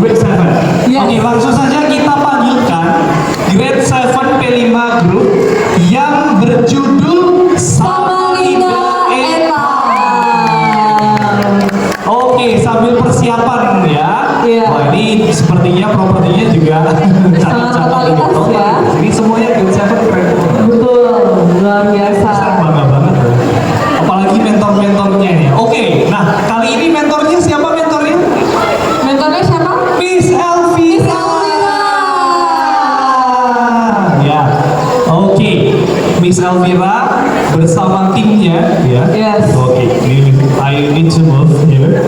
Grade 7. Yes. Oke, langsung saja kita panggilkan Grade 7 P5 Group yang berjudul Samarinda Eta. Oke, sambil persiapan ya. Iya. Wah, ini sepertinya propertinya juga Sangat totalitas ya. Ini semuanya Grade 7 keren. Betul, luar biasa. Saya bangga banget ya. Apalagi mentor-mentornya nih. Oke, nah kali ini mentornya siapa mentornya? Mentornya siapa? Miss Elvira. Ya, oke. Miss Elvira bersama timnya ya. Yes. Oke, I need to move here.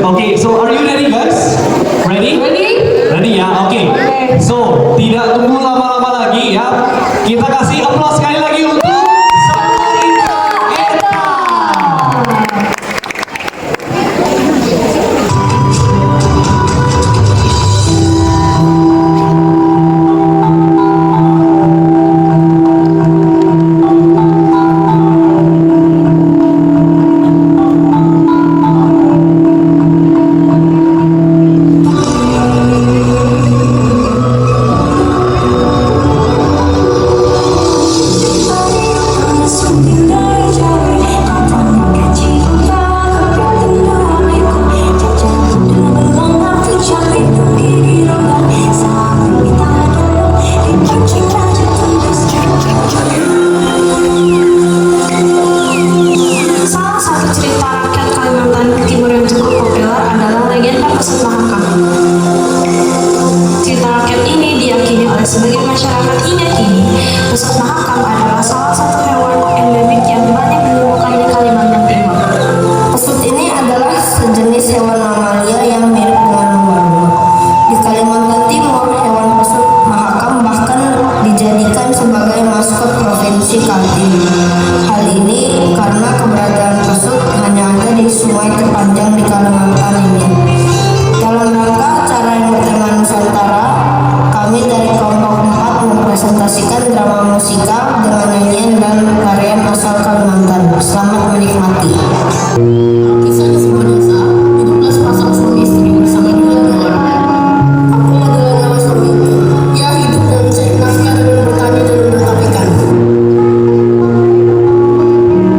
Oke, so are you ready guys? Ready? Ready? Ready ya, oke. Oke. So, tidak tunggu lama-lama lagi ya. Kita kasih aplaus sekali lagi untuk Samarinda Eta. Salah satu cerita rakyat Kalimantan Timur yang cukup populer adalah legenda Pesut Mahakam. Cerita rakyat ini diyakini oleh sebagian masyarakat hingga kini. Pesut Mahakam adalah salah satu hewan endemik yang banyak ditemukan di Kalimantan Timur. Pesut ini adalah sejenis hewan mamalia yang mirip dengan lumba-lumba. Di Kalimantan Timur, hewan pesut Mahakam bahkan dijadikan sebagai maskot provinsi Kaltim. Hal ini karena keberadaan pesut hanya ada di sungai terpanjang di Kalimantan ini. Dalam rangka acara yang bertema Nusantara, kami dari kelompok 4 mempresentasikan drama musikal dengan nyanyian dan tarian asal Kalimantan. Selamat menikmati. Kisah sebuah desa, hiduplah sepasang suami istri bersama dua anak. Kampung adalah nama suami. Ia hidup dan mencari nafkah dengan bertani dan menangkap ikan.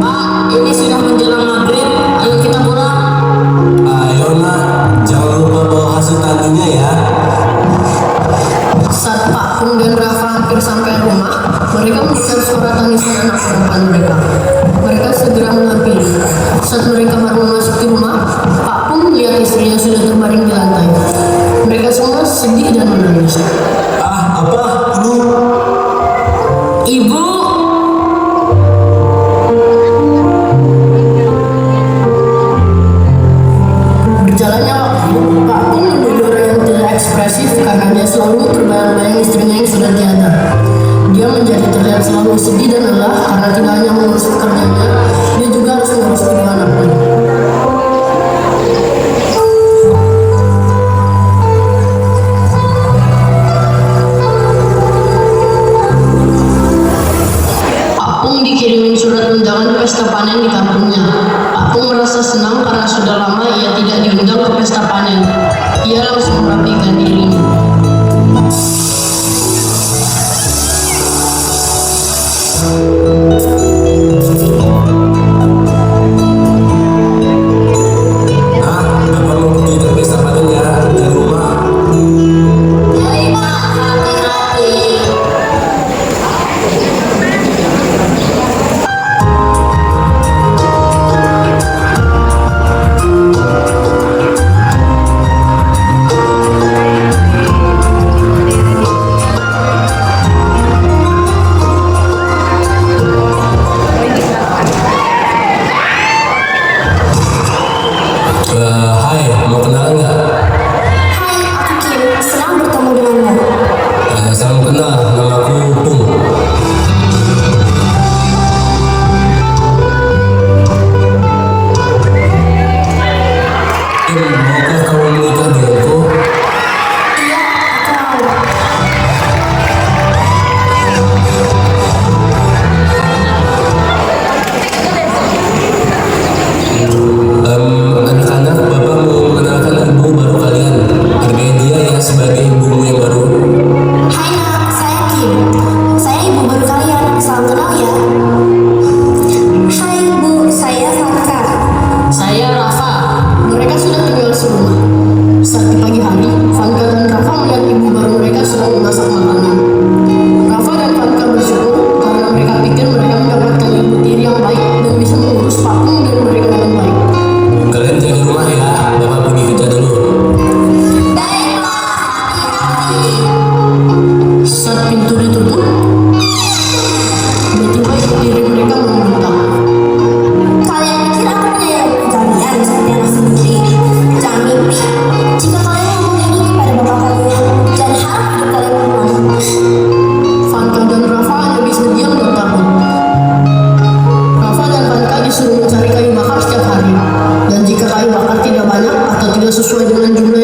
Pak, ini sudah menjelang maghrib. Ayo kita pulang. Ayo nak, jangan lupa bawa hasil taninya ya. Saat Pak Pung dan Rafa hampir sampai rumah, mereka mendengar suara tangisan anak perempuan mereka. Mereka segera menghampiri. Saat mereka baru memasuki rumah, Pak Pung melihat istrinya sudah terbaring di lantai. Mereka semua sedih dan menangis. Ah, apa? Ini Ibu! Berjalannya waktu, Pak Pung menjadi orang yang tidak ekspresif karena dia selalu terbayang-bayang istrinya yang sudah tiada. Dia menjadi terlihat selalu sedih dan lelah karena tidak hanya mengurus pekerjaannya, dia juga harus mengurus kedua anaknya. Pak Pung dikirimin surat undangan pesta panen di kampungnya. Pak Pung merasa senang karena sudah lama ia tidak diundang ke pesta panen. Ia langsung merapikan dirinya. sesuai dengan jumlah